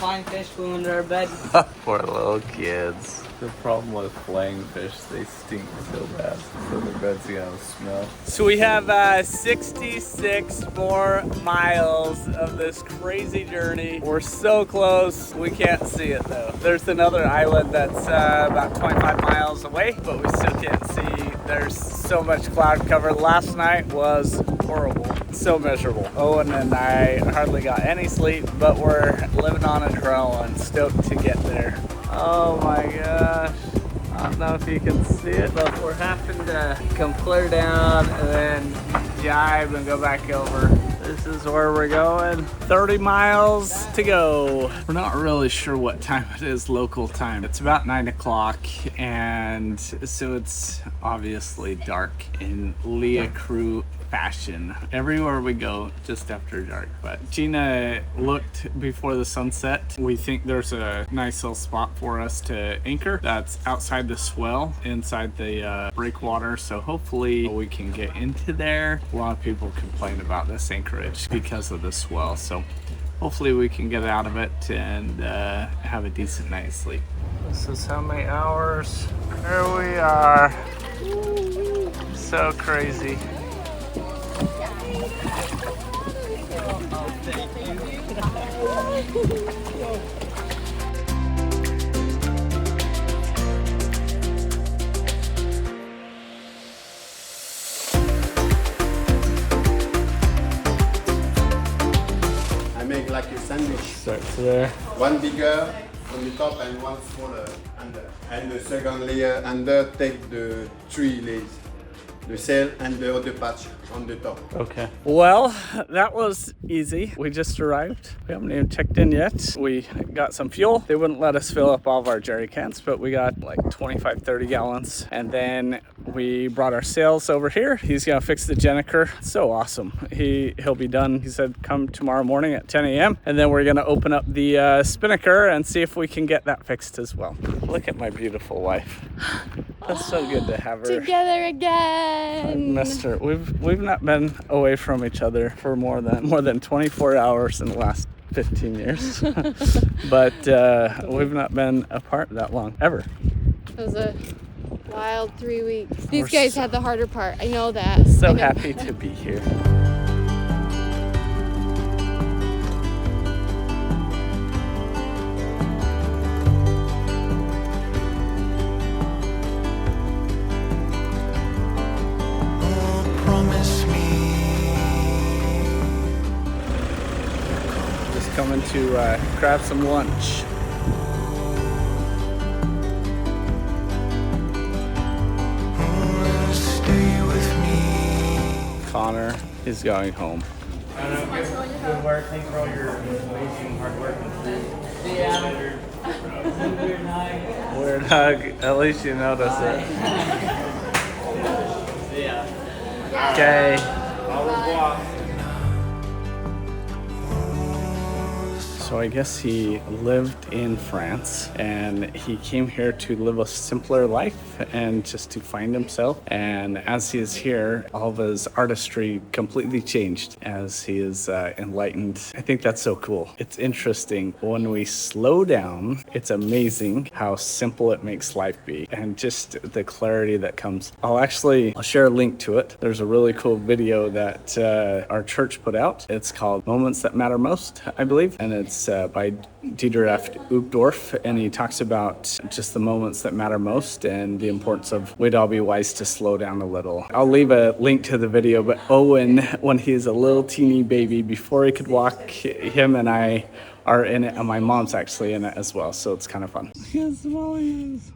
flying fish flew under our bed. Poor little kids. The problem with flying fish, they stink so bad. So the bed's gonna smell. So we have 66 more miles of this crazy journey. We're so close. We can't see it though. There's another island that's about 25 miles away, but we still can't see. There's so much cloud cover. Last night was horrible. So miserable. Owen and I hardly got any sleep, but we're living on adrenaline, stoked to get there. Oh my gosh. I don't know if you can see it, but we're having to come clear down and then jibe and go back over. This is where we're going. 30 miles to go. We're not really sure what time it is local time. It's about 9 o'clock, and so it's obviously dark in Leah Crew fashion. Everywhere we go, just after dark. But Gina looked before the sunset. We think there's a nice little spot for us to anchor that's outside the swell, inside the breakwater. So hopefully we can get into there. A lot of people complain about this anchorage because of the swell. So hopefully we can get out of it and have a decent night's sleep. This is how many hours. There we are. So crazy. I make like a sandwich. Starts there. One bigger on the top and one smaller under. And the second layer under take the 3 layers. The sail and the other patch on the top. Okay. Well, that was easy. We just arrived. We haven't even checked in yet. We got some fuel. They wouldn't let us fill up all of our jerry cans, but we got like 25, 30 gallons. And then we brought our sails over here. He's gonna fix the Gennaker. So awesome. He'll be done. He said come tomorrow morning at 10 a.m. And then we're gonna open up the spinnaker and see if we can get that fixed as well. Look at my beautiful wife. That's so good to have her together again. I missed her. We've not been away from each other for more than 24 hours in the last 15 years. But we've not been apart that long ever. It was a wild 3 weeks. These guys had the harder part. I know that. So happy to be here. Coming to grab some lunch. Stay with me. Connor is going home. Good work. Thanks for all your amazing hard work and food. Yeah. Weird hug. At least you notice it. Yeah. Okay. Au revoir. So I guess he lived in France and he came here to live a simpler life and just to find himself. And as he is here, all of his artistry completely changed as he is enlightened. I think that's so cool. It's interesting. When we slow down, it's amazing how simple it makes life be and just the clarity that comes. I'll share a link to it. There's a really cool video that our church put out. It's called Moments That Matter Most, I believe. And it's by Dieter F. Uchtdorf, and he talks about just the moments that matter most and the importance of we'd all be wise to slow down a little. I'll leave a link to the video, but Owen, when he's a little teeny baby, before he could walk, him and I are in it, and my mom's actually in it as well, so it's kind of fun. Yes, small he is.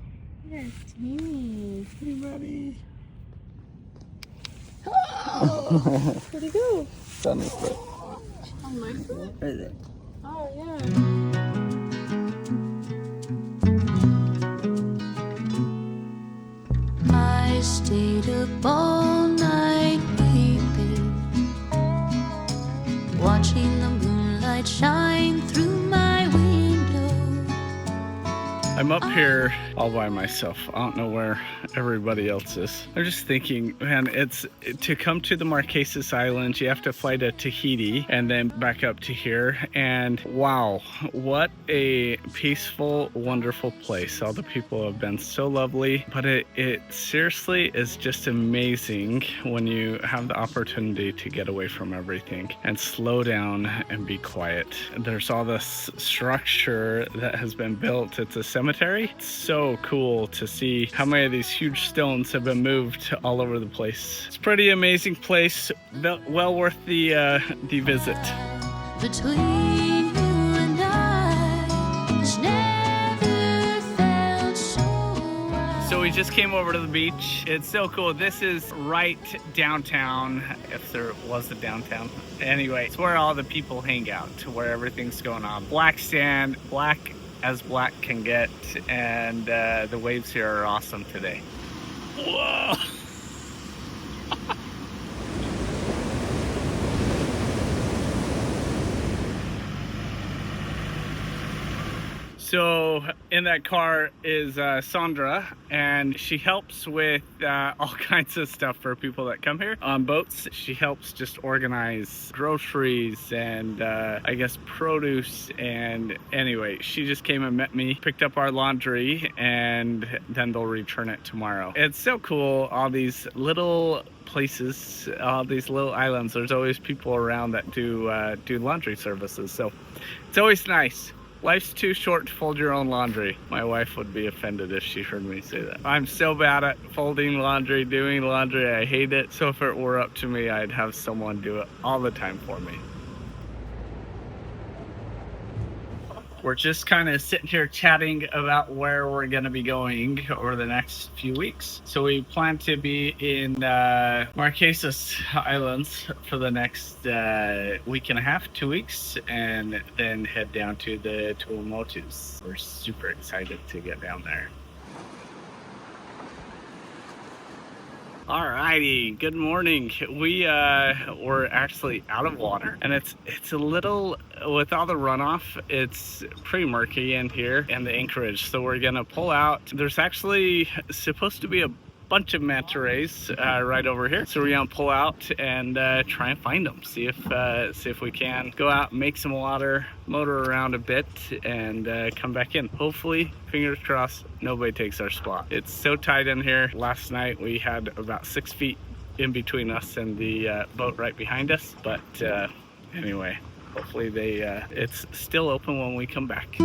You're teeny. Hey, buddy. Oh, where'd he go? It's on his foot. On my foot? Right there. Oh, yeah. I stayed up all night weeping, watching the moonlight shine through my window. I'm up here all by myself. I don't know where everybody else is. I'm just thinking, man, it's to come to the Marquesas Islands, you have to fly to Tahiti and then back up to here. And wow, what a peaceful, wonderful place. All the people have been so lovely, but it seriously is just amazing when you have the opportunity to get away from everything and slow down and be quiet. There's all this structure that has been built. It's a cemetery. It's so cool to see how many of these huge stones have been moved all over the place. It's a pretty amazing place. Well worth the visit. Between you and I, it's never felt so right. So we just came over to the beach. It's so cool. This is right downtown, if there was a downtown. Anyway, it's where all the people hang out, where everything's going on. Black sand, black as black can get, and the waves here are awesome today. Whoa! So in that car is Sandra, and she helps with all kinds of stuff for people that come here on boats. She helps just organize groceries and I guess produce. And anyway, she just came and met me, picked up our laundry, and then they'll return it tomorrow. It's so cool, all these little places, all these little islands. There's always people around that do laundry services, so it's always nice. Life's too short to fold your own laundry. My wife would be offended if she heard me say that. I'm so bad at folding laundry, doing laundry. I hate it. So if it were up to me, I'd have someone do it all the time for me. We're just kind of sitting here chatting about where we're going to be going over the next few weeks. So we plan to be in Marquesas Islands for the next week and a half, 2 weeks, and then head down to the Tuamotus. We're super excited to get down there. Alrighty, good morning. We're actually out of water, and it's a little, with all the runoff, it's pretty murky in here and the anchorage, so we're gonna pull out. There's actually supposed to be a bunch of manta rays right over here, so we're gonna pull out and try and find them, see if we can go out, make some water, motor around a bit, and come back in. Hopefully, fingers crossed, nobody takes our spot. It's so tight in here. Last night we had about 6 feet in between us and the boat right behind us, but anyway, hopefully it's still open when we come back.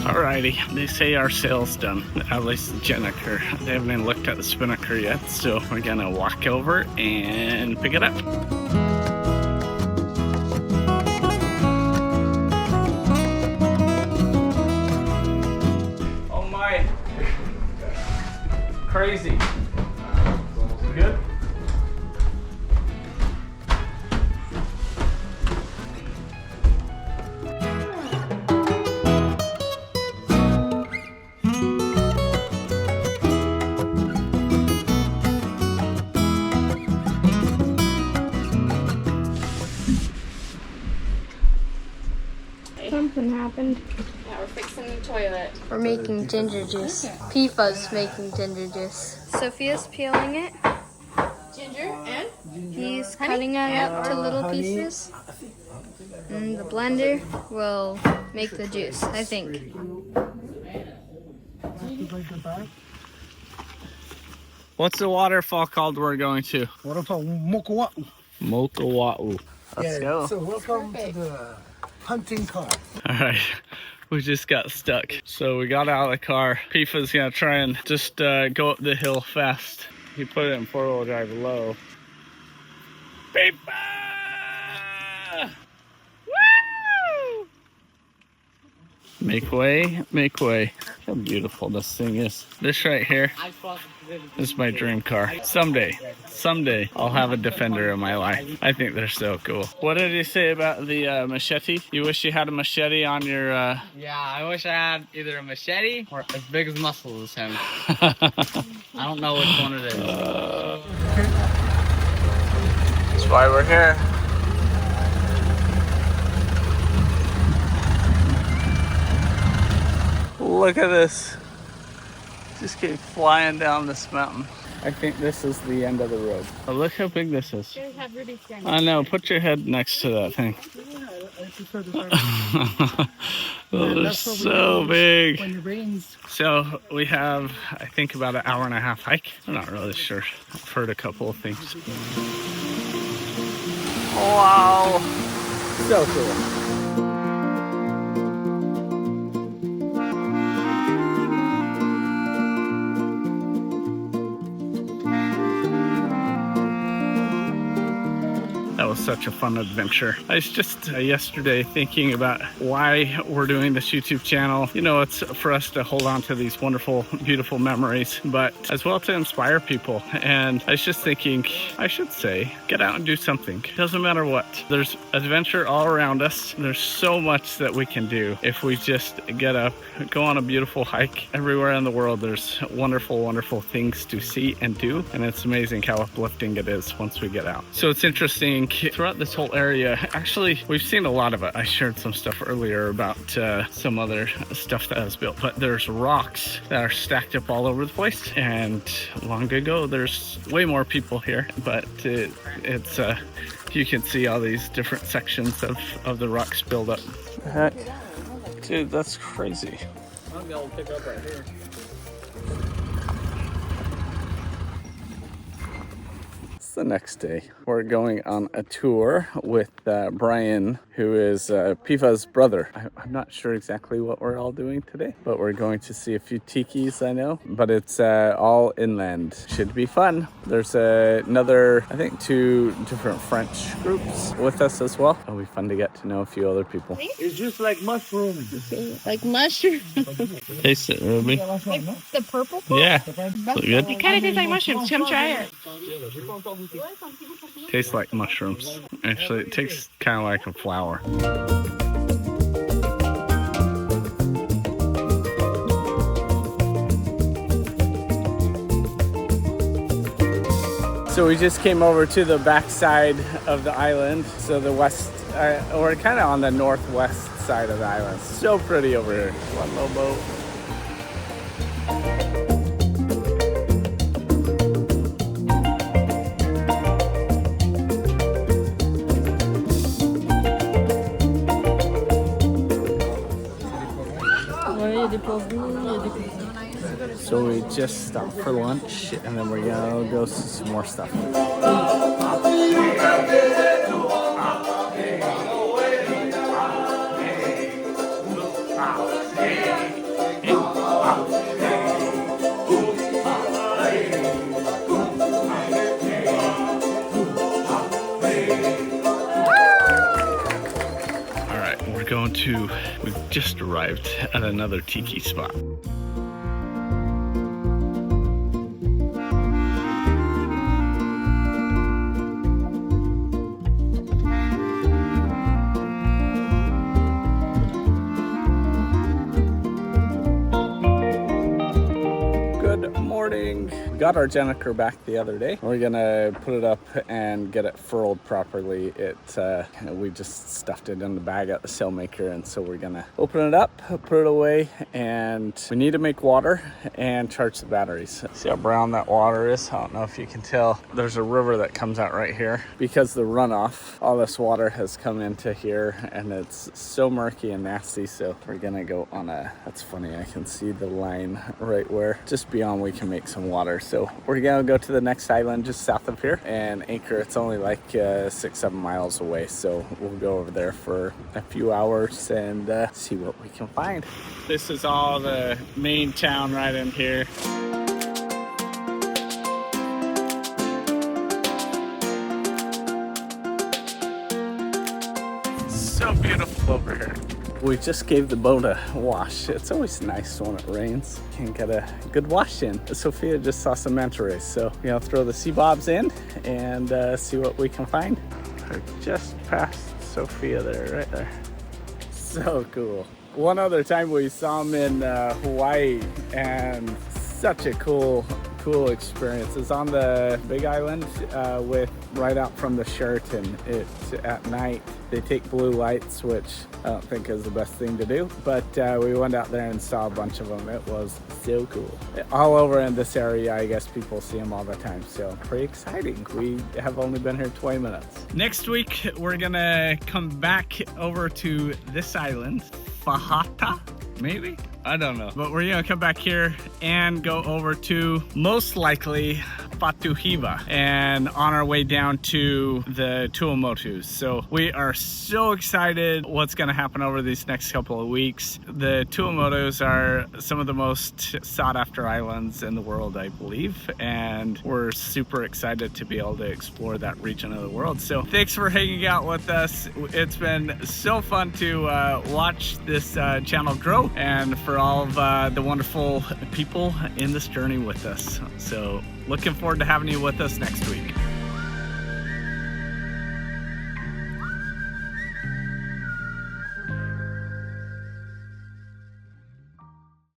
Alrighty, they say our sail's done, at least the Gennaker. They haven't even looked at the spinnaker yet, so we're gonna walk over and pick it up. Oh my, crazy. Good? Something happened. Yeah, we're fixing the toilet. We're making ginger juice. Pifa's making ginger juice. Sophia's peeling it. Ginger and He's cutting it up to little pieces. And the blender will make the juice, I think. What's the waterfall called we're going to? Waterfall Mokawa'u. Mokawa'u. Let's go. So welcome to the hunting car. All right, we just got stuck. So we got out of the car. Pifa's gonna try and just go up the hill fast. He put it in 4-wheel drive low. Pifa! Woo! Make way, make way. how beautiful this thing is. This right here is my dream car. Someday I'll have a Defender in my life. I think they're so cool. What did you say about the machete? You wish you had a machete on your Yeah, I wish I had either a machete or as big as muscles as him. I don't know which one it is. That's why we're here. Look at this. Just keep flying down this mountain. I think this is the end of the road. Oh, look how big this is. I know, put your head next to that thing. Oh, they're so big. When it rains. So we have, I think, about an hour and a half hike. I'm not really sure. I've heard a couple of things. Wow. So cool. That was such a fun adventure. I was just yesterday thinking about why we're doing this YouTube channel. You know, it's for us to hold on to these wonderful, beautiful memories, but as well to inspire people. And I was just thinking, I should say, get out and do something. Doesn't matter what. There's adventure all around us. There's so much that we can do if we just get up, go on a beautiful hike. Everywhere in the world, there's wonderful, wonderful things to see and do. And it's amazing how uplifting it is once we get out. So it's interesting. Throughout this whole area, actually, we've seen a lot of it. I shared some stuff earlier about some other stuff that was built, but there's rocks that are stacked up all over the place. And long ago, there's way more people here, but it's you can see all these different sections of the rocks build up. Heck, dude, that's crazy. I'm gonna pick up right here. The next day, we're going on a tour with Brian, who is Piva's brother. I'm not sure exactly what we're all doing today, but we're going to see a few tikis, I know, but it's all inland. Should be fun. There's another, I think, 2 different French groups with us as well. It'll be fun to get to know a few other people. It's just like mushroom. Like mushroom. Taste it, Ruby. Like the purple part? Yeah. Look good. It kind of tastes like mushrooms. Come try it. Tastes like mushrooms. Actually, it tastes kind of like a flower. So we just came over to the backside of the island. So the west, we're kind of on the northwest side of the island. So pretty over here. One little boat. So we just stopped for lunch and then we're gonna go see some more stuff. We've just arrived at another tiki spot. Got our Jennifer back the other day. We're gonna put it up and get it furled properly. We just stuffed it in the bag at the sailmaker, and so we're gonna open it up, put it away, and we need to make water and charge the batteries. See how brown that water is? I don't know if you can tell. There's a river that comes out right here. Because the runoff, all this water has come into here, and it's so murky and nasty, so we're gonna go on that's funny, I can see the line right where, just beyond we can make some water. So we're gonna go to the next island just south of here and anchor. It's only like 6-7 miles away, so we'll go over there for a few hours and see what we can find. This is all the main town right in here. So beautiful over here. We just gave the boat a wash. It's always nice when it rains. You can get a good wash in. Sophia just saw some manta rays, so throw the sea bobs in and see what we can find. We're just past Sophia there, right there. So cool. One other time we saw them in Hawaii, and such a cool experience. It's on the Big Island with right out from the Sheraton. It's at night. They take blue lights, which I don't think is the best thing to do, but we went out there and saw a bunch of them. It was so cool. All over in this area, I guess people see them all the time, so pretty exciting. We have only been here 20 minutes. Next week, we're gonna come back over to this island, Fahata, maybe? I don't know. But we're gonna come back here and go over to, most likely, Fatu Hiva, and on our way down to the Tuamotus. So we are so excited what's gonna happen over these next couple of weeks. The Tuamotus are some of the most sought after islands in the world, I believe, and we're super excited to be able to explore that region of the world. So thanks for hanging out with us. It's been so fun to watch this channel grow, and for all of the wonderful people in this journey with us. So looking forward to having you with us next week.